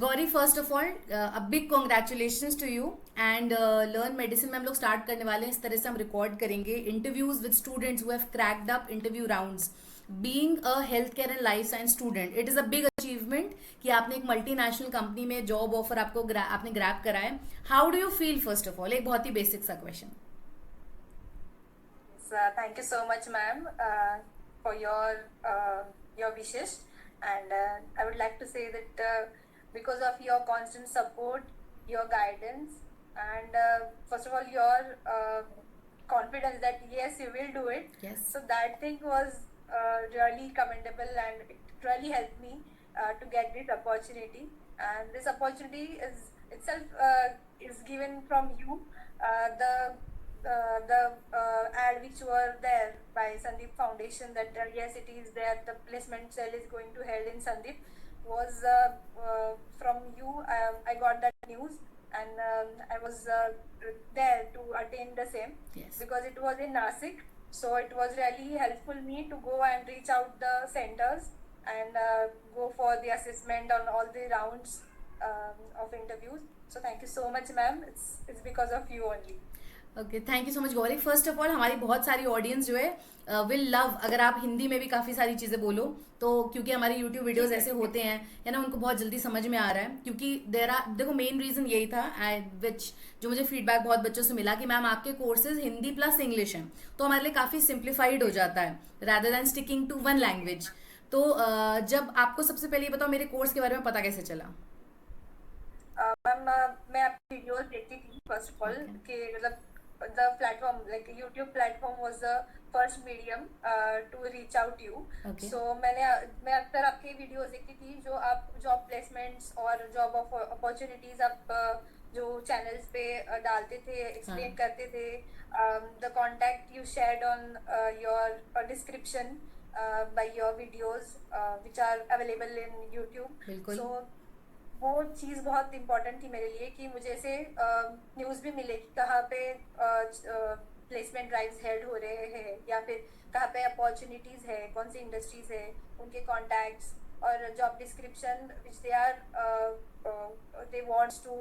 Gauri, first of all a big congratulations to you and learn medicine में हम लोग start करने वाले हैं। इस तरह से हम रिकॉर्ड करेंगे interviews with students who have cracked up interview rounds. Being a health care and life science student, it is a big achievement कि आपने एक मल्टीनेशनल कंपनी में जॉब ऑफर आपने ग्रैब करा है। How do you feel? First of all एक बहुत ही basic सा question. Thank you so much, ma'am, for your wishes. And I would like to say that because of your constant support, your guidance, and first of all, your confidence that yes, you will do it. Yes. So that thing was really commendable, and it really helped me to get this opportunity. And this opportunity is itself is given from you. The ad which were there by Sandeep Foundation that yes, it is there, the placement cell is going to held in Sandeep was from you. I got that news, and I was there to attend the same. Yes. Because it was in Nasik, so it was really helpful me to go and reach out the centers and go for the assessment on all the rounds of interviews. So thank you so much, ma'am. It's because of you only. Okay, thank you so much Gauri. First of all हमारी बहुत सारी audience जो है will love अगर आप हिंदी में भी काफ़ी सारी चीज़ें बोलो, तो क्योंकि हमारे यूट्यूब वीडियोस ऐसे होते हैं है ना, उनको बहुत जल्दी समझ में आ रहा है। क्योंकि देर आर, देखो मेन रीज़न यही था विच जो मुझे फीडबैक बहुत बच्चों से मिला कि मैम आपके कोर्सेज हिंदी प्लस इंग्लिश हैं, तो हमारे लिए काफ़ी सिंप्लीफाइड हो जाता है rather than sticking to one language. तो जब आपको सबसे पहले ये बताओ मेरे कोर्स के बारे में पता कैसे चला? मैम मैं आपकी वीडियोस देखती थी फर्स्ट ऑफ ऑल कि मतलब the platform like YouTube platform was the first medium to reach out to you. Okay. So मैं अक्सर आपके वीडियोस देखती थी जो आप जॉब प्लेसमेंट्स और जॉब अपॉर्चुनिटीज आप जो चैनल्स पे डालते थे, एक्सप्लेन करते थे, the contact you shared on your description by your videos which are available in YouTube. बिल्कुल। So वो चीज़ बहुत इम्पोर्टेंट थी मेरे लिए कि मुझे ऐसे न्यूज़ भी मिले कि कहाँ पे प्लेसमेंट ड्राइव्स हेल्ड हो रहे हैं या फिर कहाँ पे अपॉर्चुनिटीज़ है, कौन सी इंडस्ट्रीज है, उनके कॉन्टैक्ट्स और job description which they wants to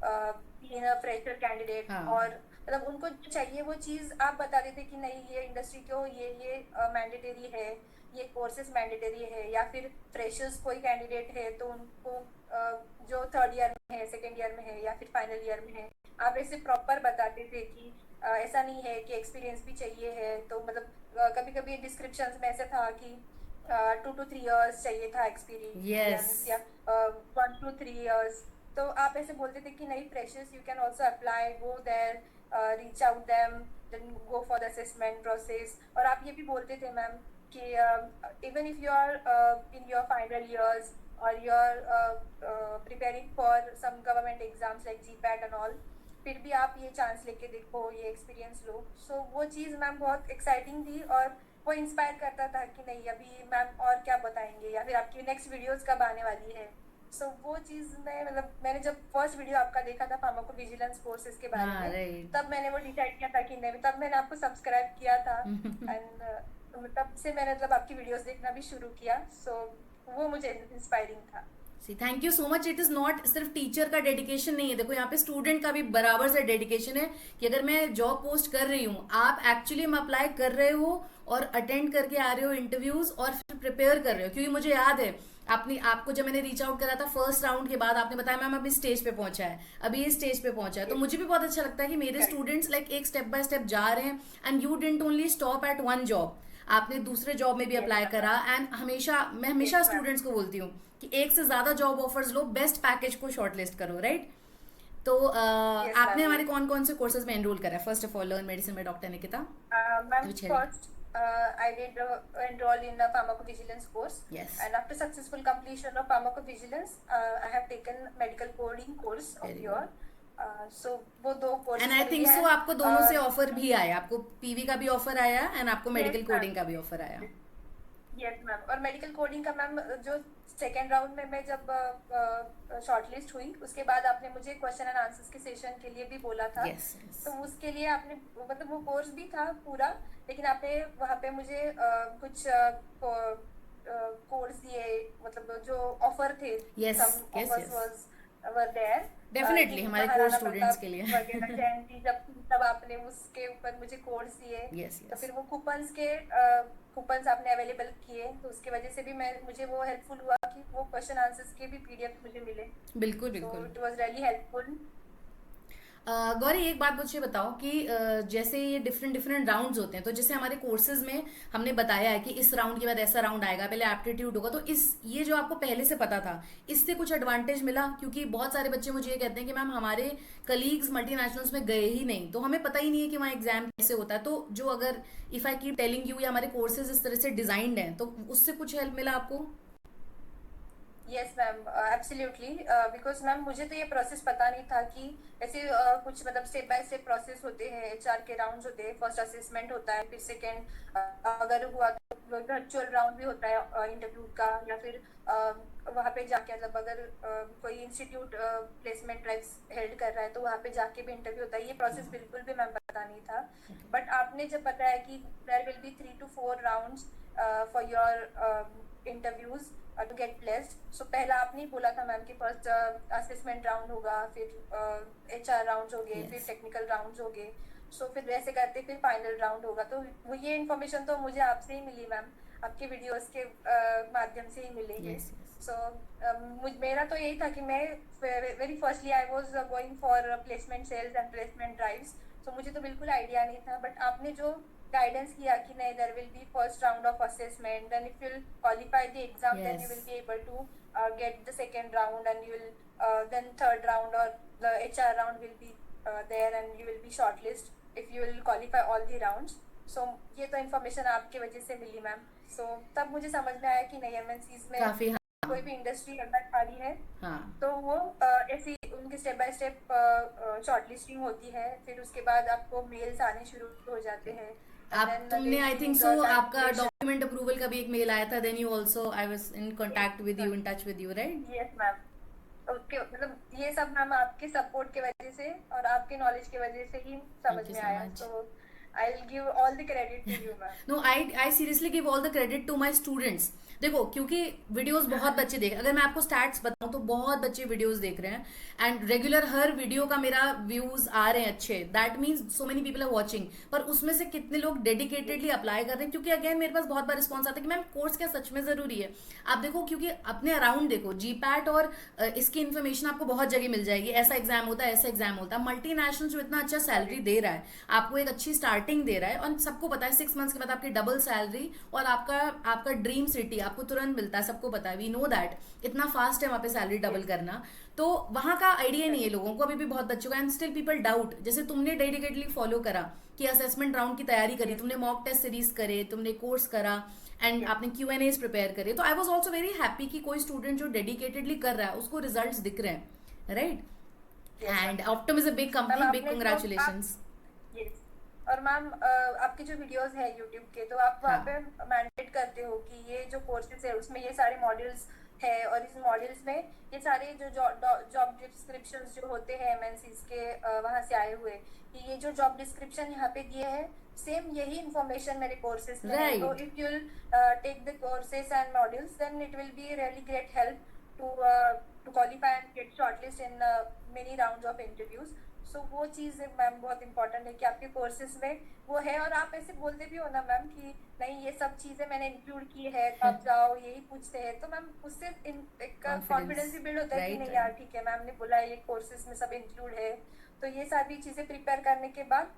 be in a fresher candidate. और मतलब उनको जो चाहिए वो चीज़ आप बता देते कि नहीं ये इंडस्ट्री क्यों ये मैंडेटरी है, ये कोर्सेज मैंडेटरी है, या फिर फ्रेशर्स कोई कैंडिडेट है तो उनको जो थर्ड ईयर में है, सेकेंड ईयर में है या फिर फाइनल ईयर में है, आप ऐसे प्रॉपर बताते थे कि ऐसा नहीं है कि एक्सपीरियंस भी चाहिए है। तो मतलब कभी कभी डिस्क्रिप्शन में ऐसा था कि 2 to 3 years चाहिए था एक्सपीरियंस या 1 to 3 years। तो आप ऐसे बोलते थे कि नहीं freshers you can also apply, go there, reach out them, then go for the assessment process. और आप ये भी बोलते थे मैम कि even if you are in your final years or you're preparing for some government exams like GPAT and all, फिर भी आप ये चांस लेके देखो, ये एक्सपीरियंस लो। सो वो चीज़ मैम बहुत एक्साइटिंग थी और वो इंस्पायर करता था कि नहीं अभी मैम और क्या बताएंगे या फिर आपकी नेक्स्ट वीडियोस कब आने वाली है। सो वो चीज़ में मतलब मैंने जब फर्स्ट वीडियो आपका देखा था फार्माको विजिलेंस कोर्सेज के बारे में, तब मैंने वो डिसाइड किया था कि नहीं, तब मैंने आपको सब्सक्राइब किया था एंड तब से मैंने मतलब आपकी वीडियोस देखना भी शुरू किया। सो वो मुझे इंस्पायरिंग था। See thank you so much. It is not सिर्फ टीचर का डेडिकेशन नहीं है, देखो यहाँ पे स्टूडेंट का भी बराबर से डेडिकेशन है कि अगर मैं जॉब पोस्ट कर रही हूँ, आप एक्चुअली में अप्लाई कर रहे हो और अटेंड करके आ रहे हो इंटरव्यूज और फिर प्रिपेयर कर रहे हो। क्योंकि मुझे याद है आपको जब मैंने रीच आउट करा था फर्स्ट राउंड के बाद, आपने बताया मैम अभी स्टेज पे पहुंचा है, अभी इस स्टेज पे पहुंचा है। तो मुझे भी बहुत अच्छा लगता है कि मेरे स्टूडेंट्स लाइक एक स्टेप बाय स्टेप जा रहे हैं and you didn't only stop at one job, आपने दूसरे जॉब में भी अप्लाई करा। एंड मैं हमेशा स्टूडेंट्स को बोलती हूँ कि एक से ज्यादा जॉब ऑफर्स लो, बेस्ट पैकेज को शॉर्टलिस्ट करो, राइट? तो आपने हमारे कौन कौन से कोर्सेज में एनरोल करा है? First of all learn medicine में doctor Nikita. First, I did enroll in the pharmacovigilance course. Yes. And after successful completion of pharmacovigilance, I have taken medical coding course of your. So वो दो course and I think सो आपको दोनों से offer भी आया, आपको PV का भी ऑफर आया एंड आपको मेडिकल कोडिंग का भी ऑफर आया। Yes ma'am. और मेडिकल कोडिंग का मैम जो सेकेंड राउंड में मैं जब शॉर्टलिस्ट हुई उसके बाद आपने मुझे क्वेश्चन एंड आंसर्स के सेशन के लिए भी बोला था। तो उसके लिए आपने मतलब वो कोर्स भी था पूरा, लेकिन आपने वहाँ पे मुझे कुछ कोर्स दिए, मतलब जो ऑफर थे, yes some yes offers yes, was were there definitely कि हमारे कोर्स महाराणा स्टूडेंट्स प्रताप के लिए। वगैरह जयंती जब थी, तब आपने उसके ऊपर मुझे कोर्स दिए। यस तो यस, फिर वो कूपन्स आपने अवेलेबल किए, तो उसके वजह से भी मैं मुझे वो हेल्पफुल हुआ कि वो क्वेश्चन आंसर्स के भी पीडीएफ मुझे मिले। बिल्कुल सो बिल्कुल। It was really helpful. Gauri एक बात मुझे बताओ कि जैसे ये डिफरेंट डिफरेंट राउंड्स होते हैं, तो जैसे हमारे कोर्सेज में हमने बताया है कि इस राउंड के बाद ऐसा राउंड आएगा, पहले एप्टीट्यूड होगा, तो इस ये जो आपको पहले से पता था, इससे कुछ एडवांटेज मिला? क्योंकि बहुत सारे बच्चे मुझे ये कहते हैं कि मैम हमारे कलीग्स मल्टीनेशनल्स में गए ही नहीं, तो हमें पता ही नहीं है कि वहाँ एग्जाम कैसे होता है। तो जो अगर if I keep telling you, या हमारे कोर्सेज इस तरह से डिजाइंड हैं, तो उससे कुछ हेल्प मिला आपको? Yes ma'am, absolutely, because ma'am मुझे तो ये प्रोसेस पता नहीं था कि ऐसे कुछ मतलब स्टेप बाय स्टेप प्रोसेस होते हैं, एचआर के राउंड्स होते हैं, फर्स्ट असेसमेंट होता है, फिर सेकंड अगर हुआ तो वर्चुअल राउंड भी होता है इंटरव्यू का, या फिर वहाँ पे जाके मतलब अगर कोई इंस्टीट्यूट प्लेसमेंट ड्राइव्स हेल्ड कर रहा है तो वहाँ पे जाके भी इंटरव्यू होता है। ये प्रोसेस बिल्कुल भी मैम पता नहीं था। बट आपने जब बताया कि there will be 3 to 4 rounds for your interviews to get placed, so पहला आपने ही बोला था मैम कि फर्स्ट असेसमेंट राउंड होगा, फिर एचआर राउंड्स हो गए, फिर यस टेक्निकल राउंड्स हो गए। सो फिर वैसे करते फिर फाइनल राउंड होगा। तो वो ये इन्फॉर्मेशन तो मुझे आपसे ही मिली मैम, आपके वीडियोस के माध्यम से ही मिली है। यस यस, सो मेरा तो यही था कि मैं very firstly I was going for placement cells and placement drives. So मुझे तो बिल्कुल आइडिया नहीं था, बट आपने जो गाइडेंस किया कि नहीं, there will be first round of assessment, then if you will qualify the exam then you yes, will be able to get the second round, and you will then third round or the HR round will be there, and you will be shortlist if you will qualify all the rounds. So ये तो information आपके वजह से मिली ma'am. सो तब मुझे समझ में आया कि नहीं, एमएनसीज में काफी, हाँ कोई भी इंडस्ट्री अगर आ रही है हाँ। तो वो ऐसी उनकी स्टेप बाय स्टेप शॉर्टलिस्टिंग होती है, फिर उसके बाद आपको मेल्स आने शुरू हो जाते हैं, एंड आप देन तुमने they I give think you so the time आपका ड्यूरेशन। डॉक्यूमेंट अप्रूवल का भी एक मेल आया था, then you also I was in contact with you, in touch with you, right? Yes ma'am. Okay, मतलब ये सब मैम आपके सपोर्ट के वजह से और आपके नॉलेज की वजह से ही समझ थैंक यू में सो आया। Much. So I will give all the credit to you ma'am. No, I seriously give all the credit to my students. देखो, क्योंकि वीडियोस बहुत बच्चे देख, अगर मैं आपको स्टैट्स बताऊं तो बहुत बच्चे वीडियोस देख रहे हैं, एंड रेगुलर हर वीडियो का मेरा व्यूज आ रहे हैं अच्छे, that means so many people are watching. पर उसमें से कितने लोग डेडिकेटेडली अप्लाई कर रहे हैं? क्योंकि अगेन मेरे पास बहुत बार रिस्पॉन्स आता है कि मैम कोर्स क्या सच में जरूरी है? आप देखो, क्योंकि अपने अराउंड देखो, जीपैट और इसकी इन्फॉर्मेशन आपको बहुत जगह मिल जाएगी, ऐसा एग्जाम होता है, ऐसा एग्जाम होता है। मल्टीनेशनल जो इतना अच्छा सैलरी दे रहा है, आपको एक अच्छी स्टार्टिंग दे रहा है, और सबको पता है 6 मंथ्स के बाद आपकी डबल सैलरी, और आपका आपका ड्रीम सिटी आपको तुरंत मिलता है, सबको पता है, वी नो दैट इतना फास्ट है वहां पे सैलरी डबल करना। तो वहां का आइडिया नहीं है लोगों को, अभी भी बहुत बच्चों का, एंड स्टिल पीपल डाउट। जैसे तुमने डेडिकेटली फॉलो करा कि असेसमेंट राउंड की तैयारी करी, तुमने मॉक टेस्ट सीरीज करे, तुमने कोर्स करा, एंड आपने Q&As प्रिपेयर करे, तो I was also very happy कि कोई स्टूडेंट जो डेडिकेटेडली कर रहा है उसको रिजल्ट दिख रहे हैं, right? And Optum is a big ma'am company, big आपने जो आप कंग्रेचुलेशन। यस, और मैम आपके जो वीडियोस है यूट्यूब के, तो आप वहाँ हाँ पे मैंडेट करते हो कि ये जो कोर्सेज है उसमें ये सारे मॉड्यूल्स है, और इस मॉड्यूल्स में ये सारे जो जॉब डिस्क्रिप्शंस जो होते हैं एमएनसीज के वहाँ से आए हुए, कि ये जो जॉब डिस्क्रिप्शन यहाँ पे दिए हैं सेम यही इंफॉर्मेशन मेरे कोर्सेज में है। तो right, if you will take the courses and modules then it will be really great help to to qualify and get shortlist in many rounds of interviews. So वो चीज़ ma'am बहुत important है कि आपके courses में वो है, और आप ऐसे बोलते भी हो ना मैम कि नहीं ये सब चीज़ें मैंने इंक्लूड की है, तो आप जाओ यही पूछते हैं, तो मैम उससे एक कॉन्फिडेंस भी बिल्ड होता है कि नहीं यार ठीक है, मैम ने बोला ये कोर्सेज में सब इंक्लूड है, तो ये सारी चीज़ें प्रिपेयर करने के बाद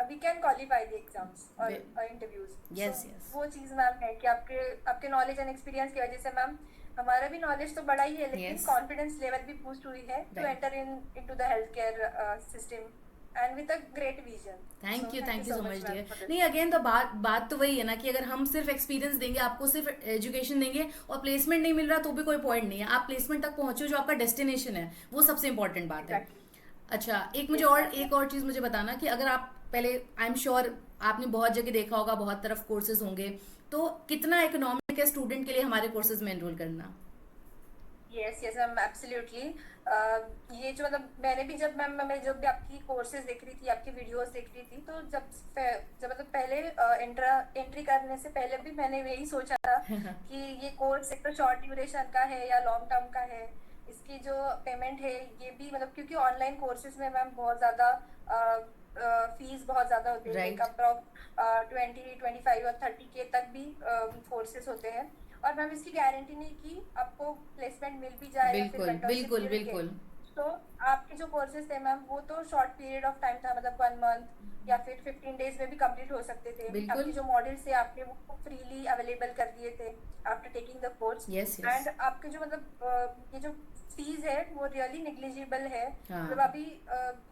we can qualify the exams और इंटरव्यूज। यस सो यस, वो चीज़ मैम है कि आपके आपके नॉलेज एंड एक्सपीरियंस की वजह से मैम हमारा भी नॉलेज तो बढ़ा ही है, लेकिन यस, कॉन्फिडेंस लेवल भी बूस्ट हुई है to right. Enter into the health care system and with a great vision. Thank you, thank thank you you so so much much ma'am dear. For नहीं, दिस। अगेन तो बात तो वही है ना, कि अगर हम सिर्फ एक्सपीरियंस देंगे, आपको सिर्फ एजुकेशन देंगे और प्लेसमेंट नहीं मिल रहा, तो भी कोई पॉइंट नहीं है। आप प्लेसमेंट तक पहुंचो, जो आपका डेस्टिनेशन है, वो सबसे इंपॉर्टेंट बात है। एग्जैक्टली। अच्छा, एक मुझे यस और मैम। एक और चीज मुझे बताना कि अगर आप पहले, आई एम श्योर आपने बहुत जगह देखा होगा, बहुत तरफ कोर्सेज होंगे, तो कितना इकोनॉमिक है स्टूडेंट के लिए हमारे कोर्सेज में एनरोल करना? Yes yes ma'am absolutely. ये जो मतलब मैंने भी जब मैं जब भी आपकी कोर्सेज देख रही थी, आपकी वीडियोस देख रही थी, तो जब मतलब पहले एंट्री करने से पहले भी मैंने यही सोचा था कि ये कोर्स एक तो शॉर्ट ड्यूरेशन का है या लॉन्ग टर्म का है, इसकी जो पेमेंट है ये भी मतलब, क्योंकि ऑनलाइन कोर्सेज में मैम बहुत ज्यादा फीस बहुत ज्यादा होती है, लाइक राइट। अप्रॉक्स 20, 25 और 30K तक भी कोर्सेज होते हैं। और मैम इसकी गारंटी नहीं कि आपको प्लेसमेंट मिल भी जाए या फिर बिल्कुल मेंटरशिप बिल्कुल मिल के। बिल्कुल। तो आपके जो कोर्सेज थे मैम वो तो शॉर्ट पीरियड ऑफ टाइम था, मतलब 1 मंथ या फिर 15 डेज में भी कंप्लीट हो सकते थे। आपके बिल्कुल। जो मॉड्यूल्स थे आपने वो फ्रीली अवेलेबल कर दिए थे after taking the course. Yes yes. And आपके जो मतलब ये जो फीस है वो रियली निग्लिजिबल है। मतलब हाँ। अभी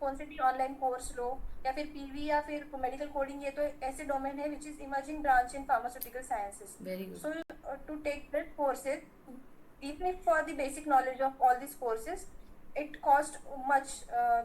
कौन से भी ऑनलाइन कोर्स लो या फिर पीवी या फिर मेडिकल कोडिंग, ये तो ऐसे डोमेन है which is emerging branch in pharmaceutical sciences. Very good. So to take this courses, even if for the basic knowledge of all these courses, it cost much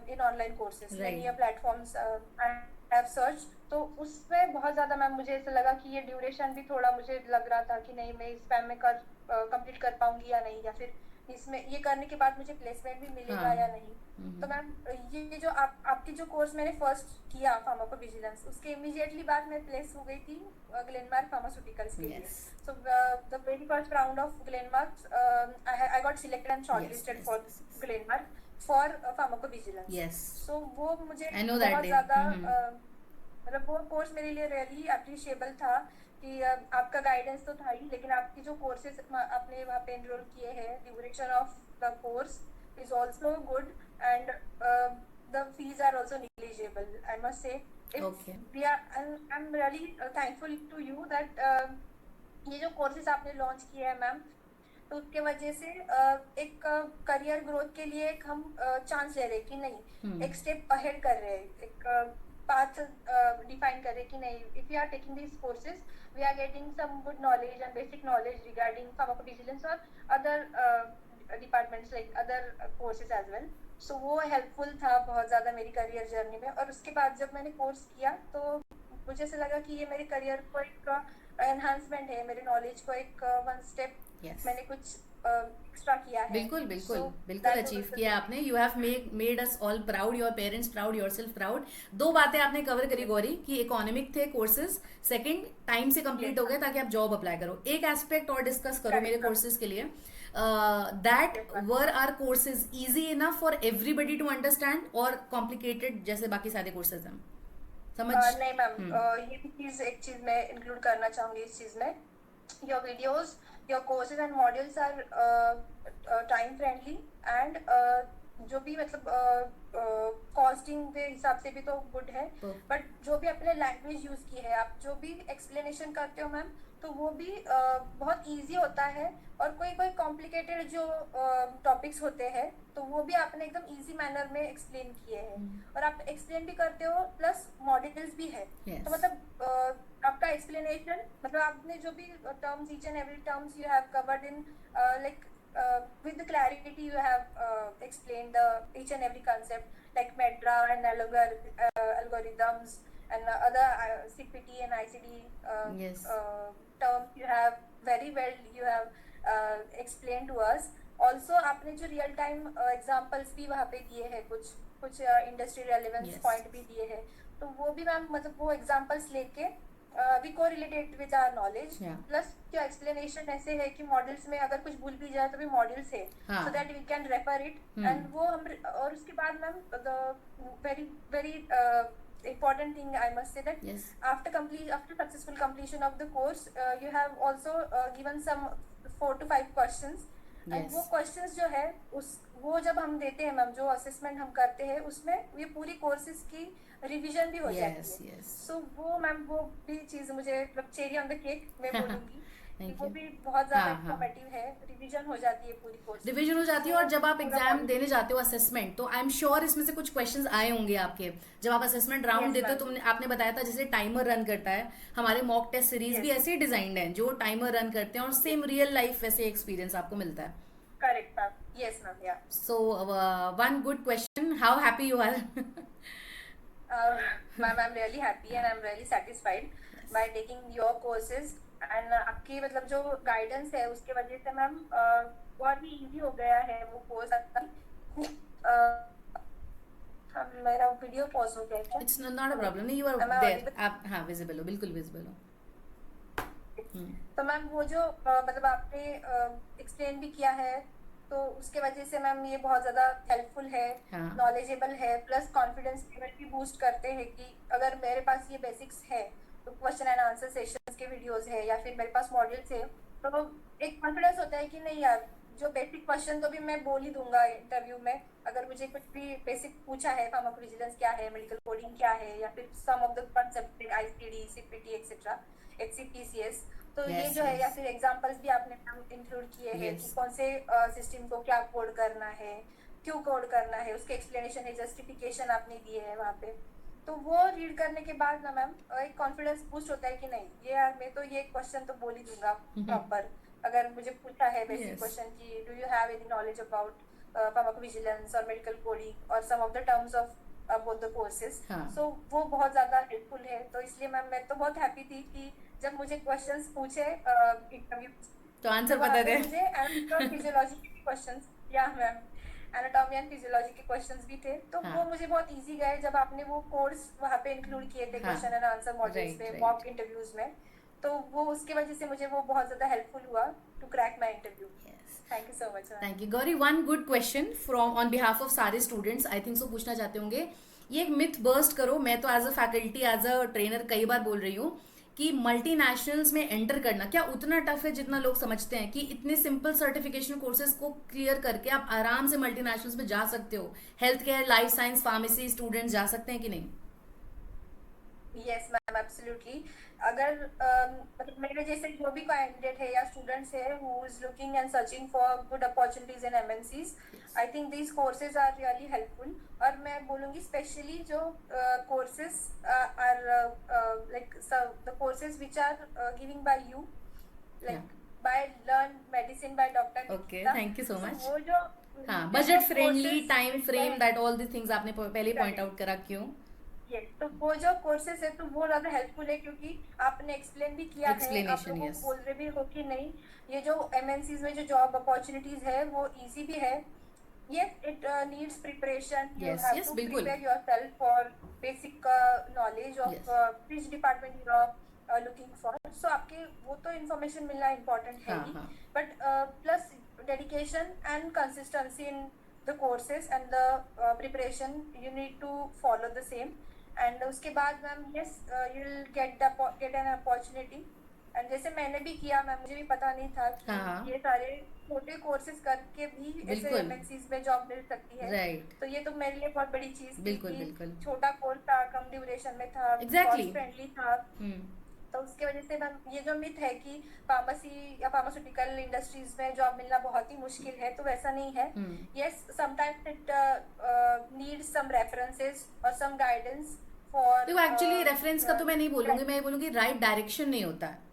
in online courses. Many right. platforms I have searched. तो उसमें बहुत ज़्यादा ma'am मुझे ऐसा लगा कि ये duration भी थोड़ा मुझे लग रहा था कि नहीं मैं इस टाइम में कंप्लीट कर पाऊंगी या नहीं, या फिर इसमें ये करने के बाद मुझे प्लेसमेंट भी मिलेगा या हाँ। नहीं। तो मैम ये जो आपकी जो कोर्स मैंने फर्स्ट किया फार्माकोविजिलेंस, उसके इमीडिएटली बाद मैं प्लेस हो गई थी ग्लेनमार्क फार्मास्यूटिकल्स के लिए। Yes So the very first round of Glenmark, I got selected and yes shortlisted yes for yes Glenmark for pharmacovigilance. Yes. So वो मुझे आई नो दैट बहुत डे। ज़्यादा मतलब वो कोर्स मेरे लिए रियली अप्रिशिएबल था कि आपका गाइडेंस तो था ही, लेकिन आपकी जो कोर्सेज आपने वहाँ पे एनरोल किए हैं, duration of the course is also good, and the fees are also negligible, I must say. It's okay. we are I'm really thankful to you that ये जो कोर्सेज आपने लॉन्च किए हैं मैम, तो उसके वजह से एक करियर ग्रोथ के लिए एक हम चांस ले रहे हैं कि नहीं, एक स्टेप अहेड कर रहे हैं, एक पाथ डिफाइन कर रहे हैं कि नहीं, if you are taking this courses we are getting some good knowledge and basic knowledge regarding pharmacovigilance और other departments like other courses as well. So वो हेल्पफुल था बहुत ज़्यादा मेरी करियर जर्नी में। और उसके बाद जब मैंने कोर्स किया तो मुझे ऐसा लगा कि ये मेरे करियर को एक एनहांसमेंट है, मेरे नॉलेज को एक वन स्टेप यस। मैंने कुछ एक्स्ट्रा किया है। बिल्कुल बिल्कुल सो बिल्कुल दैट अचीव वाज द किया थिंग। आपने। You have made us all proud, your parents proud, yourself proud. दो बातें आपने कवर करी गौरी कि इकोनॉमिक थे कोर्सेज, सेकंड टाइम से कंप्लीट हो गए ताकि आप जॉब अप्लाई करो। एक एस्पेक्ट और डिस्कस करो मेरे करेक्ट मैम। कोर्सेज के लिए, that yes ma'am. Were are courses easy enough for everybody to understand और कॉम्प्लिकेटेड जैसे बाकी सारे कोर्सेज हैं? समझ। नहीं मैम, ये भी चीज एक चीज मैं इंक्लूड करना चाहूंगी इस चीज में। Your videos, your courses and modules are time friendly, and जो भी मतलब कॉस्टिंग के हिसाब से भी तो गुड है, बट जो भी अपने लैंग्वेज यूज की है, आप जो भी एक्सप्लेनेशन करते हो मैम, तो वो भी बहुत इजी होता है। और कोई कोई कॉम्प्लिकेटेड जो टॉपिक्स होते हैं तो वो भी आपने एकदम इजी मैनर में एक्सप्लेन किए हैं, और आप एक्सप्लेन भी करते हो प्लस मॉड्यूल्स भी है। Yes. तो मतलब आपका एक्सप्लेनेशन, मतलब आपने जो भी terms, each and every terms you have covered in like with the clarity you have explained the each and every concept like MEDRA and algorithms and other CPT and ICD Yes. terms you have very well you have explained to us. Also आपने जो real time examples भी वहाँ पे दिए हैं, कुछ कुछ industry relevance Yes. Point भी दिए हैं, तो वो भी मैम मतलब वो एग्जांपल्स लेके वी को related with our knowledge. Yeah. Plus जो एक्सप्लेनेशन ऐसे है कि मॉडल्स में अगर कुछ भूल भी जाए तो भी मॉडल्स है, हाँ। So that we can refer it. And वो हम, और उसके बाद ma'am the very very important thing I must say that Yes. after successful completion of the course you have also given some 4 to 5 questions. Yes. And वो questions जो है वो जब हम देते हैं मैम, जो असेसमेंट हम करते हैं उसमें ये पूरी कोर्सेज की रिवीजन भी हो Yes, जाती है। yes. सो वो मैम वो भी चीज मुझे मतलब चेरी ऑन द केक मैं बोलूंगी कि Thank वो you. भी बहुत ज्यादा हाँ, हाँ. इन्फॉर्मेटिव है, रिवीजन हो जाती है पूरी कोर्स। रिवीजन हो जाती है, और जब आप एग्जाम देने जाते हो असेसमेंट, तो आई एम श्योर इसमें से कुछ क्वेश्चंस आए होंगे आपके जब आप असेसमेंट राउंड Yes, देते हो। ma'am. तुमने आपने बताया था जैसे टाइमर रन करता है, हमारे मॉक टेस्ट सीरीज Yes. भी ऐसे ही डिजाइंड है जो टाइमर रन करते हैं, और सेम रियल लाइफ वैसे एक्सपीरियंस आपको मिलता है। Correct ma'am, yes ma'am, yeah so one good question, how happy you are? Ma'am I am really happy and I am really satisfied by taking your courses. And आपकी मतलब जो guidance है उसके वजह से मैम बहुत ही इजी हो गया है वो कोर्स। मेरा वीडियो पॉज हो गया क्या? इट्स नॉट अ प्रॉब्लम, नहीं, you are Am I there, audible? आप हाँ विजिबल हो, बिल्कुल विजिबल हो। हम्म, तो मैम वो जो मतलब आपने एक्सप्लेन भी किया है, तो उसके वजह से मैम ये बहुत ज़्यादा हेल्पफुल है, हाँ नॉलेजेबल है, प्लस कॉन्फिडेंस लेवल भी बूस्ट करते हैं कि अगर मेरे पास ये बेसिक्स है, तो क्वेश्चन एंड आंसर सेशंस के वीडियोस है या फिर मेरे पास मॉडल्स है, तो एक कॉन्फिडेंस होता है कि नहीं यार, जो बेसिक क्वेश्चन तो भी मैं बोल ही दूंगा इंटरव्यू में। अगर मुझे कुछ भी बेसिक पूछा है, फार्माकोविजिलेंस क्या है, मेडिकल कोडिंग क्या है, या फिर some of the concept ICD, CPT etcetera, HCPCS, तो ये यस जो है, या यस फिर एग्जांपल्स भी आपने इंक्लूड किए हैं कि यस कौन से सिस्टम को क्या कोड करना है, क्यों कोड करना है, उसके एक्सप्लेनेशन है, जस्टिफिकेशन आपने दिए है वहाँ पे। तो वो रीड करने के बाद ना मैम एक कॉन्फिडेंस बूस्ट होता है कि नहीं ये यार, मैं तो ये क्वेश्चन तो बोल ही दूंगा प्रॉपर। अगर मुझे पूछा है बेसिक यस क्वेश्चन कि do you have any knowledge about pharmacovigilance और मेडिकल कोडिंग और some of the terms of both the courses, हाँ सो वो बहुत ज्यादा हेल्पफुल है। तो इसलिए मैम मैं तो बहुत हैप्पी थी कि जब मुझे क्वेश्चंस पूछे इंटरव्यू, तो तो आंसर वहाँ पता पे थे। मुझे एनाटॉमी और फिजियोलॉजी के क्वेश्चंस, या मैम एनाटॉमी एंड फिजियोलॉजी के क्वेश्चंस भी थे, तो हाँ वो मुझे बहुत इजी गए जब आपने वो कोर्स वहाँ पे इंक्लूड किए थे हाँ question and answer modules right में, राइट मॉक इंटरव्यूज में। तो वो उसकी वजह से मुझे वो बहुत ज्यादा हेल्पफुल हुआ to crack my interview. Yes. Thank you so much ma'am. Thank you Gauri. One good question from on behalf of सारे स्टूडेंट्स, आई थिंक सो पूछना चाहते होंगे, ये एक मिथ बर्स्ट करो। मैं तो as a faculty, as a trainer कई बार बोल रही हूँ कि मल्टीनेशनल्स में एंटर करना क्या उतना टफ है जितना लोग समझते हैं, कि इतने सिंपल सर्टिफिकेशन कोर्सेज को क्लियर करके आप आराम से मल्टीनेशनल्स में जा सकते हो। Health care, life science, pharmacy students जा सकते हैं कि नहीं? Yes ma'am, absolutely. अगर मतलब मेरे जैसे जो भी कैंडिडेट है या स्टूडेंट्स है who is looking and searching for good opportunities in MNCs, I think these courses are really helpful. और मैं बोलूँगी स्पेशली जो courses are like the courses which are giving by you, या like by learn medicine by doctor okay, Nikita. Thank you so so much. वो जो हाँ, उनके जो budget friendly, courses time frame, that all the things आपने पहले point है, out करा, क्यों? यस, तो वो जो कोर्सेज है तो वो ज्यादा हेल्पफुल है, क्योंकि आपने एक्सप्लेन भी किया है, आप एक्सप्लेनेशन, लोगों को यस बोल रहे भी हो कि नहीं ये जो एमएनसीज में जो जॉब अपॉर्चुनिटीज है वो इजी भी है। Yes, it needs preparation, you yes have yes to बिल्कुल। Prepare yourself for basic knowledge of yes which department you are looking for. So आपके वो तो इन्फॉर्मेशन मिलना इम्पोर्टेंट है हाँ ही, हाँ but plus dedication and consistency in the courses and the preparation, you need to follow the same, and उसके बाद ma'am yes you will get an opportunity. And जैसे मैंने भी किया मैम, मुझे भी पता नहीं था कि हाँ हाँ ये सारे छोटे कोर्सेज करके भी ऐसे बिल्कुल, एमएनसीज में जॉब मिल सकती है। राइट, तो ये तो मेरे लिए बहुत बड़ी चीज थी बिल्कुल कि बिल्कुल, छोटा कोर्स था, कम ड्यूरेशन में था, एग्जैक्टली। कॉस्ट फ्रेंडली था। तो उसके वजह से मैम ये जो मिथ है कि फार्मेसी या फार्मास्यूटिकल इंडस्ट्रीज में जॉब मिलना बहुत ही मुश्किल है, तो वैसा नहीं है। Yes, sometimes it needs some references और सम गाइडेंस फॉर देखो एक्चुअली रेफरेंस का तो मैं नहीं बोलूंगी, मैं बोलूंगी राइट डायरेक्शन नहीं होता है।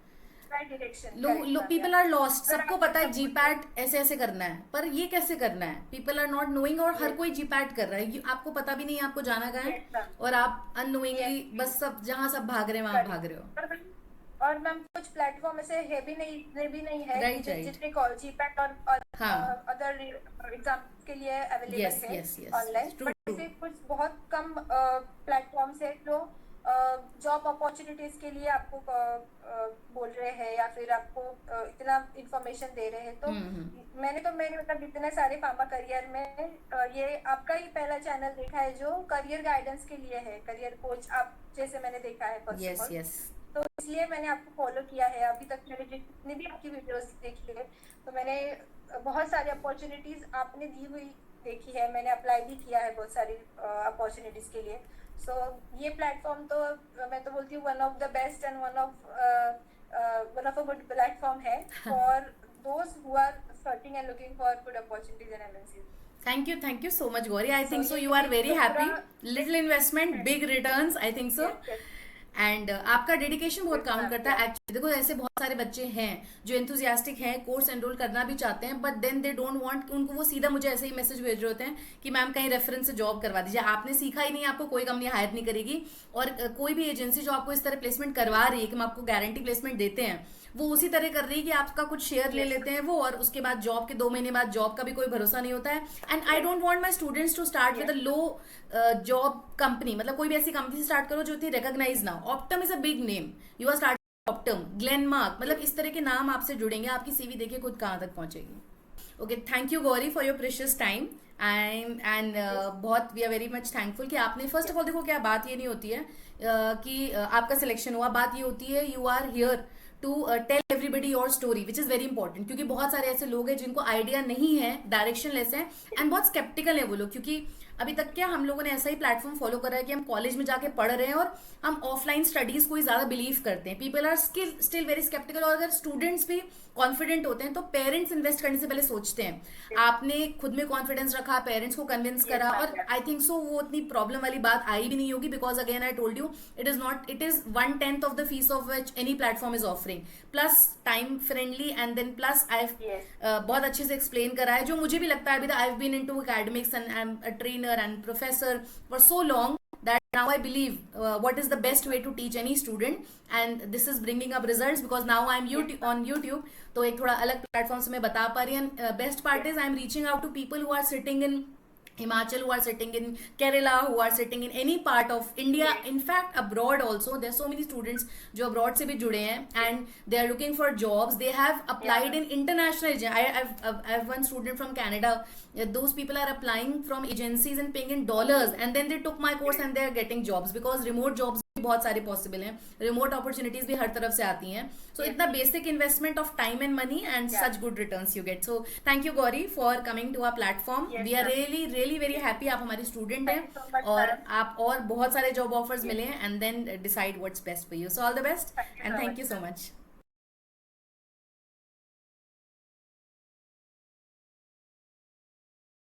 Right direction. लोग करेक्ट मैम, पीपल या आर लॉस्ट, अगर सबको आपको पता है जी सपोर्ट है। पैट ऐसे ऐसे करना है, पर ये कैसे करना है पीपल आर नॉट नोइंग, और हर यस कोई जी पैट कर रहा है, आपको पता भी नहीं है आपको जाना कहाँ है, यस मैम, और आप अननोइंगली यस बस सब जहाँ सब भाग रहे हैं वहां भाग रहे हो। करेक्ट। और मैम कुछ प्लेटफॉर्म ऐसे है भी नहीं, इतने भी नहीं है कि राइट राइट, जितने कॉल जीपैट और हाँ, अदर एग्जाम के लिए अवेलेबल यस है yes yes online. True but true, ऐसे कुछ बहुत कम प्लेटफॉर्म्स है जो जॉब अपॉर्चुनिटीज के लिए आपको बोल रहे हैं या फिर आपको इतना इंफॉर्मेशन दे रहे हैं। तो मैंने तो मेरे मतलब इतने सारे फार्मा करियर में ये आपका ही पहला चैनल देखा है जो करियर गाइडेंस के लिए है, करियर कोच आप जैसे मैंने देखा है first of yes all. Yes, तो इसलिए मैंने आपको फॉलो किया है। अभी तक मैंने जितनी भी आपकी वीडियोस देखी है, तो मैंने बहुत सारी अपॉर्चुनिटीज आपने दी हुई देखी है, मैंने अप्लाई भी किया है बहुत सारी अपॉर्चुनिटीज के लिए। सो ये प्लेटफॉर्म तो मैं तो बोलती हूँ one of the best and one of a good platform है for those who are searching and looking for good opportunities in MNC. Thank you so much Gauri, I so think so ये you are very तो पूरा happy, little investment big returns, I think so. Yes yes and आपका dedication बहुत Yes, count ma'am. करता है actually. देखो ऐसे बहुत सारे बच्चे हैं जो एंथुजियास्टिक हैं, कोर्स एनरोल करना भी चाहते हैं, but then they don't want, उनको वो सीधा मुझे ऐसे ही मैसेज भेज रहे होते हैं कि मैम कहीं रेफरेंस से जॉब करवा दीजिए। आपने सीखा ही नहीं, आपको कोई कंपनी हायर नहीं करेगी, और कोई भी एजेंसी जो आपको इस तरह प्लेसमेंट करवा रही है कि हम आपको गारंटी प्लेसमेंट देते हैं, वो उसी तरह कर रही है कि आपका कुछ शेयर ले Yes, लेते हैं वो, और उसके बाद जॉब के 2 महीने बाद जॉब का भी कोई भरोसा नहीं होता है। And I don't want my students to start with a yes, low job company, मतलब कोई भी ऐसी कंपनी से स्टार्ट करो जो इतनी रिकॉग्नाइज ना हो। Optum is a big name, you are starting Optum, Glenmark, मतलब इस तरह के नाम आपसे जुड़ेंगे, आपकी सीवी देखिए खुद कहाँ तक पहुंचेगी। Okay, thank you Gauri for your precious time and yes, बहुत we are very much thankful कि आपने, फर्स्ट ऑफ ऑल देखो क्या बात ये नहीं होती है कि आपका सिलेक्शन हुआ, बात ये होती है you are here to tell everybody your story, which is very important, क्योंकि बहुत सारे ऐसे लोग हैं जिनको आइडिया नहीं है, डायरेक्शन लेस है, एंड बहुत स्केप्टिकल है वो लोग, क्योंकि अभी तक क्या हम लोगों ने ऐसा ही प्लेटफॉर्म फॉलो करा है कि हम कॉलेज में जाके पढ़ रहे हैं और हम ऑफलाइन स्टडीज को ही ज्यादा बिलीव करते हैं। People are still very sceptical, और अगर स्टूडेंट्स भी कॉन्फिडेंट होते हैं तो पेरेंट्स इन्वेस्ट करने से पहले सोचते हैं। आपने खुद में कॉन्फिडेंस रखा, पेरेंट्स को कन्विंस yes, करा, ma'am. और Yes. आई थिंक सो वो उतनी प्रॉब्लम वाली बात आई भी नहीं होगी, because again I told you it is not, it is 1/10 of the fees of which any platform is offering, plus time friendly, and then plus I Yes. बहुत अच्छे से एक्सप्लेन करा है, जो मुझे भी लगता है अभी I have been into academics and I am a trainer and professor for so long that now I believe what is the best way to teach any student, and this is bringing up results because now I'm Yes. on YouTube, तो एक थोड़ा अलग platform से मैं बता पा रही हूँ। Best part is I am reaching out to people who are sitting in Himachal, who are sitting in Kerala, who are sitting in any part of India, Yes. in fact abroad also there are so many students जो abroad से भी जुड़े हैं and they are looking for jobs, they have applied Yeah. in international I've one student from Canada, those people are applying from agencies and paying in dollars, and then they took my course and they are getting jobs because remote jobs भी बहुत सारे possible हैं, remote opportunities भी हर तरफ से आती हैं, so Yes. इतना basic investment of time and money and Yeah. Such good returns you get. So thank you Gauri for coming to our platform, Yes, we are ma'am. Really really very happy, आप हमारी student हैं, Thank you so much, और ma'am. आप और बहुत सारे job offers Yes. मिले हैं, and then decide what's best for you, so all the best Thank you and so thank much, you so ma'am. Much.